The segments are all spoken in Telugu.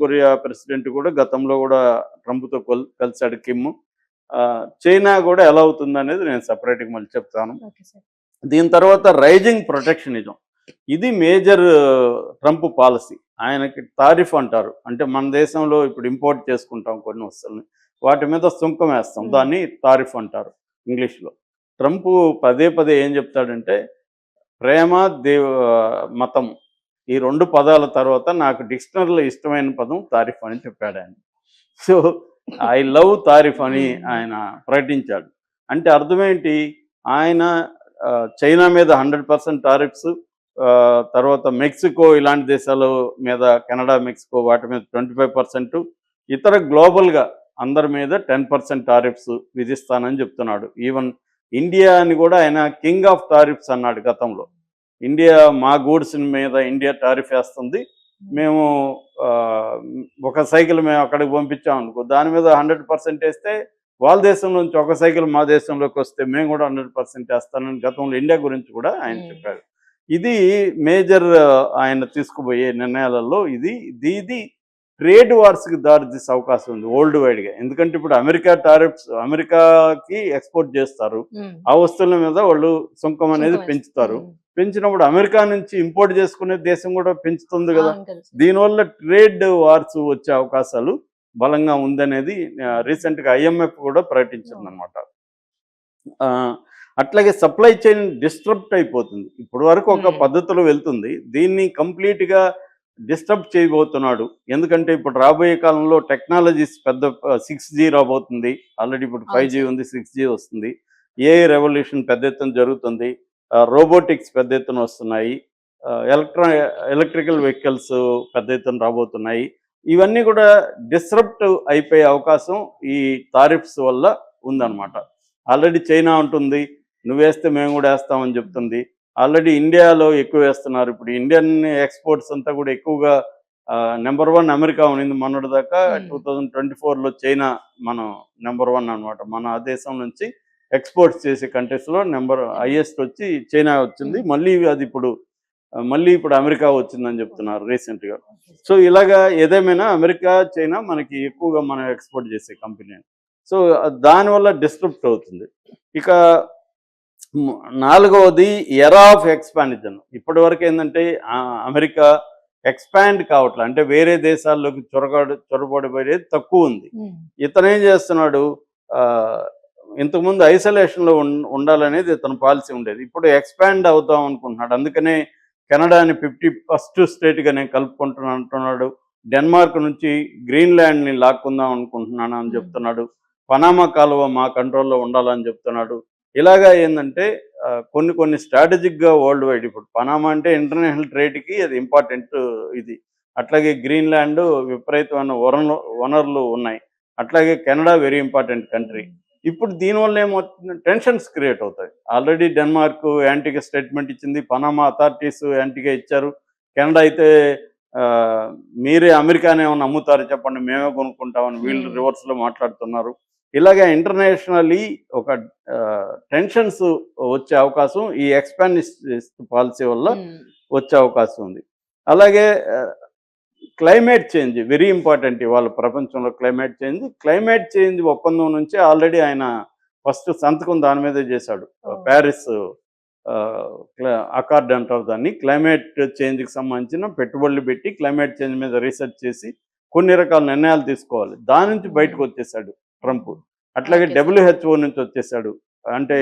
కొరియా ప్రెసిడెంట్ కూడా గతంలో కూడా ట్రంప్తో కలిసాడు కిమ్. చైనా కూడా ఎలా అవుతుందనేది నేను సపరేట్గా మళ్ళీ చెప్తాను. Okay sir. దీని తర్వాత రైజింగ్ ప్రొటెక్షనిజం, ఇది మేజర్ ట్రంప్ పాలసీ. ఆయనకి తారిఫ్ అంటారు, అంటే మన దేశంలో ఇప్పుడు ఇంపోర్ట్ చేసుకుంటాం కొన్ని వస్తువులని, వాటి మీద సుంకం వేస్తాం, దాన్ని తారిఫ్ అంటారు ఇంగ్లీష్లో. ట్రంప్ పదే పదే ఏం చెప్తాడంటే ప్రేమ మతం, ఈ రెండు పదాల తర్వాత నాకు డిక్షనరీలో ఇష్టమైన పదం తారిఫ్ అని చెప్పాడు ఆయన. సో ఐ లవ్ తారిఫ్ అని ఆయన ప్రకటించాడు. అంటే అర్థమేంటి, ఆయన చైనా మీద 100% టారిఫ్స్, తర్వాత మెక్సికో ఇలాంటి దేశాల మీద, కెనడా, మెక్సికో వాటి మీద 25%, ఇతర గ్లోబల్గా అందరి మీద 10% టారిఫ్స్ విధిస్తానని చెప్తున్నాడు. ఈవెన్ ఇండియా అని కూడా ఆయన కింగ్ ఆఫ్ టారిఫ్స్ అన్నాడు గతంలో. ఇండియా మా గూడ్స్ మీద ఇండియా టారిఫ్ వేస్తుంది, మేము ఒక సైకిల్ మేము అక్కడికి పంపించాం అనుకో, దాని మీద 100% వేస్తే వాళ్ళ దేశం నుంచి ఒక సైకిల్ మా దేశంలోకి వస్తే మేము కూడా 100% వేస్తానని గతంలో ఇండియా గురించి కూడా ఆయన చెప్పాడు. ఇది మేజర్ ఆయన తీసుకుపోయే నిర్ణయాలలో ఇది ట్రేడ్ వార్స్కి దారితీసే అవకాశం ఉంది వరల్డ్ వైడ్గా. ఎందుకంటే ఇప్పుడు అమెరికా టారిఫ్స్, అమెరికాకి ఎక్స్పోర్ట్ చేస్తారు, ఆ వస్తువుల మీద వాళ్ళు సుంకం అనేది పెంచుతారు. పెంచినప్పుడు అమెరికా నుంచి ఇంపోర్ట్ చేసుకునే దేశం కూడా పెంచుతుంది కదా. దీనివల్ల ట్రేడ్ వార్స్ వచ్చే అవకాశాలు బలంగా ఉందనేది రీసెంట్గా IMF కూడా ప్రకటించిందనమాట. అట్లాగే సప్లై చైన్ డిస్టర్బ్ అయిపోతుంది. ఇప్పటి వరకు ఒక పద్ధతిలో వెళ్తుంది, దీన్ని కంప్లీట్గా డిస్టర్బ్ చేయబోతున్నాడు. ఎందుకంటే ఇప్పుడు రాబోయే కాలంలో టెక్నాలజీస్ పెద్ద 6G రాబోతుంది, ఆల్రెడీ ఇప్పుడు 5G ఉంది, 6G వస్తుంది, AI రెవల్యూషన్ పెద్ద ఎత్తున జరుగుతుంది, రోబోటిక్స్ పెద్ద ఎత్తున వస్తున్నాయి, ఎలక్ట్రికల్ వెహికల్స్ పెద్ద ఎత్తున రాబోతున్నాయి. ఇవన్నీ కూడా డిస్రప్ట్ అయిపోయే అవకాశం ఈ టారిఫ్స్ వల్ల ఉందన్నమాట. ఆల్రెడీ చైనా ఉంటుంది నువ్వేస్తే మేము కూడా వేస్తామని చెప్తుంది. ఆల్రెడీ ఇండియాలో ఎక్కువ వేస్తున్నారు. ఇప్పుడు ఇండియన్ ఎక్స్పోర్ట్స్ అంతా కూడా ఎక్కువగా నెంబర్ 1 అమెరికా ఉన్నింది మొన్నటి దాకా. 2024లో చైనా మనం నెంబర్ 1 అనమాట. మన దేశం నుంచి ఎక్స్పోర్ట్స్ చేసే కంట్రీస్లో హైయెస్ట్ వచ్చి చైనా వచ్చింది. మళ్ళీ ఇప్పుడు అమెరికా వచ్చిందని చెప్తున్నారు రీసెంట్గా. సో ఇలాగా ఏదేమైనా అమెరికా, చైనా మనకి ఎక్కువగా మనం ఎక్స్పోర్ట్ చేసే కంపెనీ. సో దానివల్ల డిస్టర్బ్ అవుతుంది. ఇక 4వది ఎరా ఆఫ్ ఎక్స్పాన్షన్. ఇప్పటి వరకు ఏంటంటే అమెరికా ఎక్స్పాండ్ కావట్లే, అంటే వేరే దేశాల్లోకి చొరబడిపోయేది తక్కువ ఉంది. ఇతను ఏం చేస్తున్నాడు, ఇంతకుముందు ఐసోలేషన్లో ఉండాలనేది ఇతను పాలసీ ఉండేది, ఇప్పుడు ఎక్స్పాండ్ అవుతాం అనుకుంటున్నాడు. అందుకనే కెనడాని 51st స్టేట్గా నేను కలుపుకుంటున్నాను అంటున్నాడు. డెన్మార్క్ నుంచి గ్రీన్లాండ్ని లాక్కుందాం అనుకుంటున్నాను అని చెప్తున్నాడు. పనామా కాలువ మా కంట్రోల్లో ఉండాలని చెప్తున్నాడు. ఇలాగా ఏంటంటే కొన్ని స్ట్రాటజిక్గా వరల్డ్ వైడ్, ఇప్పుడు పనామా అంటే ఇంటర్నేషనల్ ట్రేడ్కి అది ఇంపార్టెంట్ ఇది. అట్లాగే గ్రీన్లాండ్ విపరీతమైన వనరులు ఉన్నాయి. అట్లాగే కెనడా వెరీ ఇంపార్టెంట్ కంట్రీ. ఇప్పుడు దీనివల్ల ఏమవుతుంది, టెన్షన్స్ క్రియేట్ అవుతాయి. ఆల్రెడీ డెన్మార్క్ యాంటీగా స్టేట్మెంట్ ఇచ్చింది, పనామా అథారిటీస్ యాంటీగా ఇచ్చారు. కెనడా అయితే మీరే అమెరికానే ఏమన్నా అమ్ముతారు చెప్పండి, మేమే కొనుక్కుంటామని వీళ్ళు రివర్స్లో మాట్లాడుతున్నారు. ఇలాగే ఇంటర్నేషనల్లీ ఒక టెన్షన్స్ వచ్చే అవకాశం ఈ ఎక్స్పాన్షనిస్ట్ పాలసీ వల్ల వచ్చే అవకాశం ఉంది. అలాగే క్లైమేట్ చేంజ్ వెరీ ఇంపార్టెంట్ ఇవాళ ప్రపంచంలో. క్లైమేట్ చేంజ్ ఒప్పందం నుంచి ఆల్రెడీ ఆయన ఫస్ట్ సంతకం దాని మీదే చేశాడు. ప్యారిస్ అకార్డ్ అంటారు దాన్ని. క్లైమేట్ చేంజ్కి సంబంధించిన పెట్టుబడులు పెట్టి క్లైమేట్ చేంజ్ మీద రీసెర్చ్ చేసి కొన్ని రకాల నిర్ణయాలు తీసుకోవాలి, దాని నుంచి బయటకు వచ్చేసాడు ట్రంప్. అట్లాగే WHO నుంచి వచ్చేసాడు. అంటే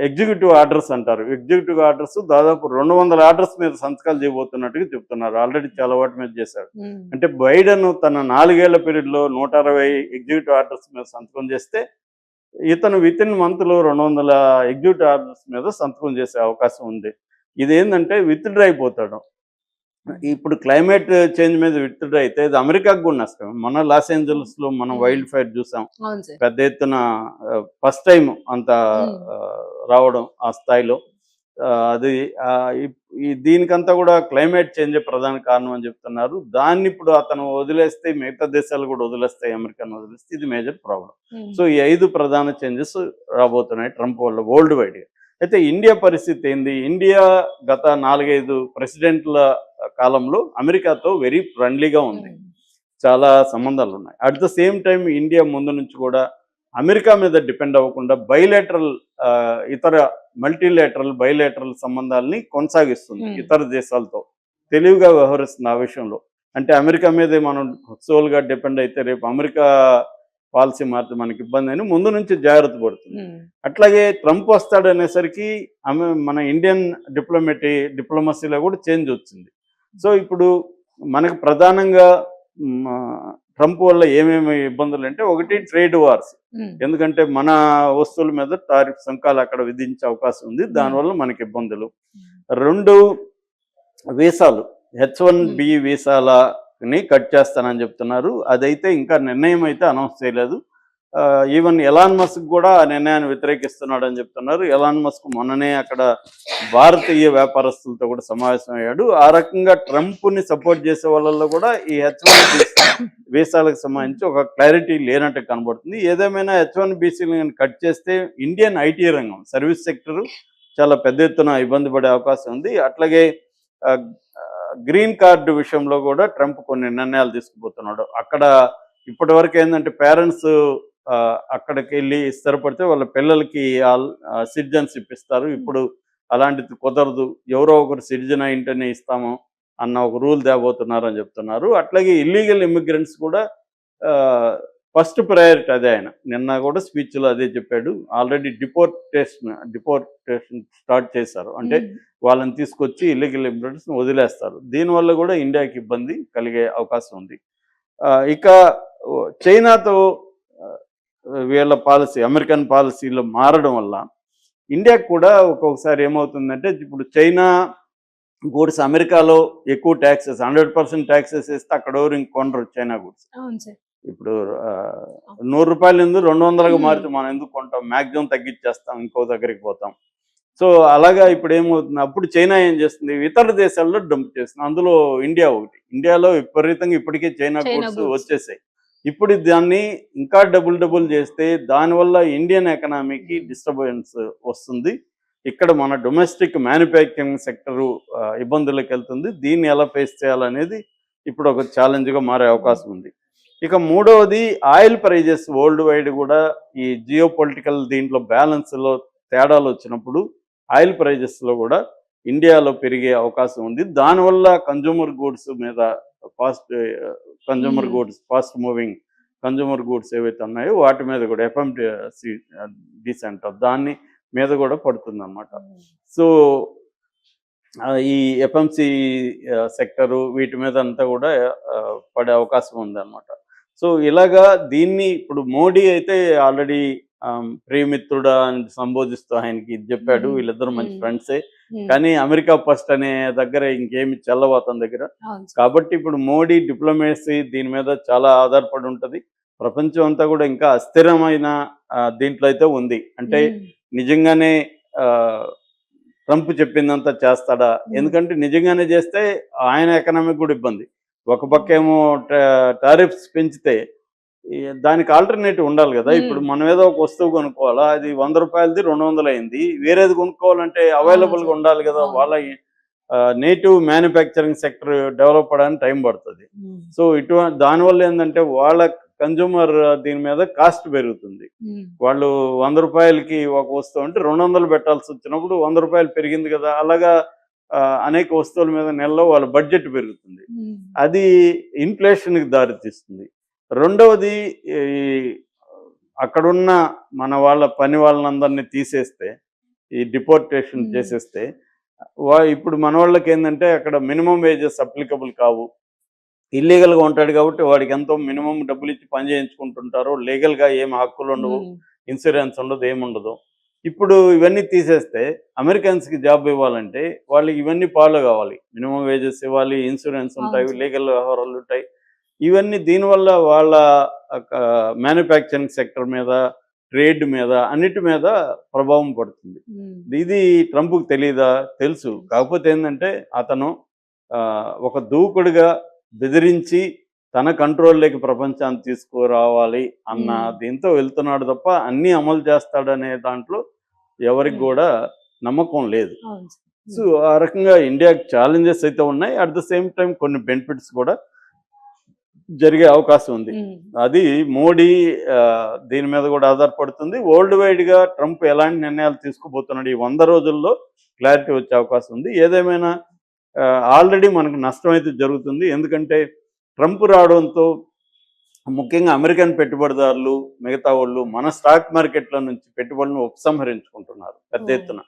ఎగ్జిక్యూటివ్ ఆర్డర్స్ అంటారు. ఎగ్జిక్యూటివ్ ఆర్డర్స్ దాదాపు 200 ఆర్డర్స్ మీద సంతకాలు చేయబోతున్నట్టుగా చెప్తున్నారు. ఆల్రెడీ చాలా వాటి మీద చేశాడు. అంటే బైడెన్ తన 4 ఏళ్ల పీరియడ్లో 160 ఎగ్జిక్యూటివ్ ఆర్డర్స్ మీద సంతకం చేస్తే ఇతను వితిన్ మంత్లో 200 ఎగ్జిక్యూటివ్ ఆర్డర్స్ మీద సంతకం చేసే అవకాశం ఉంది. ఇదేంటంటే విత్డ్రా అయిపోతాడు. ఇప్పుడు క్లైమేట్ చేంజ్ మీద విత్డ్రా అయితే ఇది అమెరికాకు కూడా నష్టం. మన లాస్ ఏంజల్స్లో మనం వైల్డ్ ఫైర్ చూసాం, పెద్ద ఎత్తున ఫస్ట్ టైం అంత రావడం ఆ స్థాయిలో. అది దీనికంతా కూడా క్లైమేట్ చేంజే ప్రధాన కారణం అని చెప్తున్నారు. దాన్ని ఇప్పుడు అతను వదిలేస్తే మిగతా దేశాలు కూడా వదిలేస్తాయి, అమెరికాను వదిలేస్తే ఇది మేజర్ ప్రాబ్లం. సో ఈ 5 ప్రధాన చేంజెస్ రాబోతున్నాయి ట్రంప్ వల్ల వరల్డ్ వైడ్గా. అయితే ఇండియా పరిస్థితి ఏంది? ఇండియా గత 4-5 ప్రెసిడెంట్ల కాలంలో అమెరికాతో వెరీ ఫ్రెండ్లీగా ఉంది. చాలా సంబంధాలు ఉన్నాయి. At the same time India ముందు నుంచి కూడా అమెరికా మీద డిపెండ్ అవ్వకుండా బైలేటరల్ ఇతర మల్టీలేటరల్ బైలేటరల్ సంబంధాలని కొనసాగిస్తుంది ఇతర దేశాలతో. తెలివిగా వ్యవహరిస్తుంది ఆ విషయంలో. అంటే అమెరికా మీదే మనం సోల్గా డిపెండ్ అయితే రేపు అమెరికా పాలసీ మారితే మనకి ఇబ్బంది అని ముందు నుంచి జాగ్రత్త పడుతుంది. అట్లాగే ట్రంప్ వస్తాడనేసరికి మన ఇండియన్ డిప్లొమసీలో కూడా చేంజ్ వచ్చింది. సో ఇప్పుడు మనకు ప్రధానంగా ట్రంప్ వల్ల ఏమేమి ఇబ్బందులు అంటే, ఒకటి ట్రేడ్ వార్స్. ఎందుకంటే మన వస్తువుల మీద టారిఫ్ సుంకాలు అక్కడ విధించే అవకాశం ఉంది, దానివల్ల మనకి ఇబ్బందులు. 2 వీసాలు, H1B వీసాలని కట్ చేస్తానని చెప్తున్నారు. అదైతే ఇంకా నిర్ణయం అయితే అనౌన్స్ చేయలేదు. ఈవెన్ ఎలాన్ మస్క్ కూడా ఆ నిర్ణయాన్ని వ్యతిరేకిస్తున్నాడు అని చెప్తున్నారు. ఎలాన్ మస్క్ మొన్ననే అక్కడ భారతీయ వ్యాపారస్తులతో కూడా సమావేశం అయ్యాడు. ఆ రకంగా ట్రంప్ని సపోర్ట్ చేసే వాళ్ళల్లో కూడా ఈ H1B వీసాలకు సంబంధించి ఒక క్లారిటీ లేనట్టు కనబడుతుంది. ఏదేమైనా H1BCలను కట్ చేస్తే ఇండియన్ ఐటీ రంగం, సర్వీస్ సెక్టర్ చాలా పెద్ద ఎత్తున ఇబ్బంది పడే అవకాశం ఉంది. అట్లాగే గ్రీన్ కార్డు విషయంలో కూడా ట్రంప్ కొన్ని నిర్ణయాలు తీసుకుపోతున్నాడు. అక్కడ ఇప్పటి వరకు ఏంటంటే పేరెంట్స్ అక్కడికి వెళ్ళి స్థిరపడితే వాళ్ళ పిల్లలకి సిటిజన్షిప్ ఇస్తారు. ఇప్పుడు అలాంటిది కుదరదు, ఎవరో ఒకరు సిటిజన్ అయింటేనే ఇస్తాము అన్న ఒక రూల్ తేబోతున్నారు అని చెప్తున్నారు. అట్లాగే ఇల్లీగల్ ఇమిగ్రెంట్స్ కూడా ఫస్ట్ ప్రయారిటీ అదే. ఆయన నిన్న కూడా స్పీచ్లో అదే చెప్పాడు. ఆల్రెడీ డిపోర్టేషన్ స్టార్ట్ చేశారు. అంటే వాళ్ళని తీసుకొచ్చి ఇల్లీగల్ ఇమిగ్రెంట్స్ని వదిలేస్తారు. దీనివల్ల కూడా ఇండియాకి ఇబ్బంది కలిగే అవకాశం ఉంది. ఇక చైనాతో వీళ్ళ పాలసీ, అమెరికన్ పాలసీలో మారడం వల్ల ఇండియాకి కూడా ఒక్కొక్కసారి ఏమవుతుందంటే, ఇప్పుడు చైనా గూడ్స్ అమెరికాలో ఎక్కువ ట్యాక్సెస్ 100% ట్యాక్సెస్ వేస్తే అక్కడ ఎవరు ఇంకొనరు చైనా గూడ్స్. ఇప్పుడు 100 రూపాయలు ఎందుకు 200గా మారితే మనం ఎందుకు కొంటాం, మ్యాక్సిమం తగ్గించేస్తాం, ఇంకో దగ్గరికి పోతాం. సో అలాగా ఇప్పుడు ఏమవుతుంది, అప్పుడు చైనా ఏం చేస్తుంది, ఇతర దేశాల్లో డంప్ చేస్తుంది. అందులో ఇండియా ఒకటి. ఇండియాలో విపరీతంగా ఇప్పటికే చైనా గూడ్స్ వచ్చేసాయి. ఇప్పుడు దాన్ని ఇంకా డబుల్ చేస్తే దానివల్ల ఇండియన్ ఎకనామీకి డిస్టర్బెన్స్ వస్తుంది. ఇక్కడ మన డొమెస్టిక్ మ్యానుఫ్యాక్చరింగ్ సెక్టరు ఇబ్బందులకు వెళ్తుంది. దీన్ని ఎలా ఫేస్ చేయాలనేది ఇప్పుడు ఒక ఛాలెంజ్గా మారే అవకాశం ఉంది. ఇక మూడవది ఆయిల్ ప్రైజెస్ వరల్డ్ వైడ్ కూడా ఈ జియో పొలిటికల్ దీంట్లో బ్యాలెన్స్లో తేడాలు వచ్చినప్పుడు ఆయిల్ ప్రైజెస్లో కూడా ఇండియాలో పెరిగే అవకాశం ఉంది. దానివల్ల కన్జ్యూమర్ గూడ్స్ మీద ఫాస్ట్ మూవింగ్ కన్జ్యూమర్ గూడ్స్ ఏవైతే ఉన్నాయో వాటి మీద కూడా FMCG సెంటర్ దాన్ని మీద కూడా పడుతుంది అన్నమాట. సో ఈ FMC సెక్టరు వీటి మీద అంతా కూడా పడే అవకాశం ఉందన్నమాట. సో ఇలాగా దీన్ని ఇప్పుడు మోడీ అయితే ఆల్రెడీ ప్రియమిత్రుడా అని సంబోధిస్తూ ఆయనకి ఇది చెప్పాడు. వీళ్ళిద్దరు మంచి ఫ్రెండ్సే, కానీ అమెరికా ఫస్ట్ అనే దగ్గర ఇంకేమి చెల్లవు అతని దగ్గర. కాబట్టి ఇప్పుడు మోడీ డిప్లొమసీ దీని మీద చాలా ఆధారపడి ఉంటుంది. ప్రపంచం అంతా కూడా ఇంకా అస్థిరమైన దీంట్లో అయితే ఉంది. అంటే నిజంగానే ట్రంప్ చెప్పిందంతా చేస్తాడా? ఎందుకంటే నిజంగానే చేస్తే ఆయన ఎకనామిక్ కూడా ఇబ్బంది. ఒక పక్క ఏమో టారిఫ్స్ పెంచితే దానికి ఆల్టర్నేటివ్ ఉండాలి కదా. ఇప్పుడు మనం ఏదో ఒక వస్తువు కొనుక్కోవాలా, అది 100 రూపాయలది 200 అయింది, వేరేది కొనుక్కోవాలంటే అవైలబుల్గా ఉండాలి కదా. వాళ్ళ నేటివ్ మ్యానుఫ్యాక్చరింగ్ సెక్టర్ డెవలప్ అవడానికి టైం పడుతుంది. సో దానివల్ల ఏంటంటే వాళ్ళ కన్జ్యూమర్ దీని మీద కాస్ట్ పెరుగుతుంది. వాళ్ళు 100 రూపాయలకి ఒక వస్తువు అంటే 200 పెట్టాల్సి వచ్చినప్పుడు 100 రూపాయలు పెరిగింది కదా. అలాగా అనేక వస్తువుల మీద నెలలో వాళ్ళ బడ్జెట్ పెరుగుతుంది. అది ఇన్ఫ్లేషన్కి దారితీస్తుంది. రెండవది, అక్కడున్న మన వాళ్ళ పని వాళ్ళందరినీ తీసేస్తే, ఈ డిపోర్టేషన్ చేసేస్తే, ఇప్పుడు మన వాళ్ళకి ఏంటంటే అక్కడ మినిమం వేజెస్ అప్లికబుల్ కావు. ఇల్లీగల్గా ఉంటాడు కాబట్టి వాడికి ఎంతో మినిమం డబ్బులు ఇచ్చి పని చేయించుకుంటుంటారు. లీగల్గా ఏం హక్కులు ఉండవు, ఇన్సూరెన్స్ ఉండదు, ఏముండదు. ఇప్పుడు ఇవన్నీ తీసేస్తే అమెరికన్స్కి జాబ్ ఇవ్వాలంటే వాళ్ళకి ఇవన్నీ ఫాలో కావాలి. మినిమం వేజెస్ ఇవ్వాలి, ఇన్సూరెన్స్ ఉంటాయి, లీగల్ వ్యవహారాలు ఉంటాయి. ఇవన్నీ దీనివల్ల వాళ్ళ మ్యానుఫ్యాక్చరింగ్ సెక్టర్ మీద, ట్రేడ్ మీద, అన్నిటి మీద ప్రభావం పడుతుంది. ఇది ట్రంప్కి తెలియదా? తెలుసు. కాకపోతే ఏంటంటే అతను ఒక దూకుడుగా బెదిరించి తన కంట్రోల్లోకి ప్రపంచాన్ని తీసుకురావాలి అన్న దీంతో వెళ్తున్నాడు తప్ప అన్నీ అమలు చేస్తాడనే దాంట్లో ఎవరికి కూడా నమ్మకం లేదు. సో ఆ రకంగా ఇండియాకి ఛాలెంజెస్ అయితే ఉన్నాయి. అట్ ద సేమ్ టైం కొన్ని బెనిఫిట్స్ కూడా జరిగే అవకాశం ఉంది. అది మోడీ దీని మీద కూడా ఆధారపడుతుంది. వరల్డ్ వైడ్గా ట్రంప్ ఎలాంటి నిర్ణయాలు తీసుకుపోతున్నాడు ఈ 100 రోజుల్లో క్లారిటీ వచ్చే అవకాశం ఉంది. ఏదేమైనా ఆల్రెడీ మనకు నష్టం అయితే జరుగుతుంది. ఎందుకంటే ట్రంప్ రావడంతో ముఖ్యంగా అమెరికన్ పెట్టుబడిదారులు మిగతా వాళ్ళు మన స్టాక్ మార్కెట్ల నుంచి పెట్టుబడులను ఉపసంహరించుకుంటున్నారు పెద్ద ఎత్తున.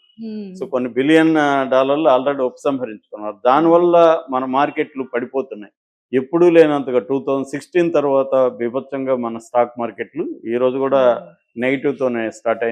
సో కొన్ని బిలియన్ డాలర్లు ఆల్రెడీ ఉపసంహరించుకున్నారు. దానివల్ల మన మార్కెట్లు పడిపోతున్నాయి. ఎప్పుడూ లేనంతగా 2016 తర్వాత బీభత్సంగా మన స్టాక్ మార్కెట్లు ఈ రోజు కూడా నెగిటివ్తోనే స్టార్ట్ అయ్యాయి.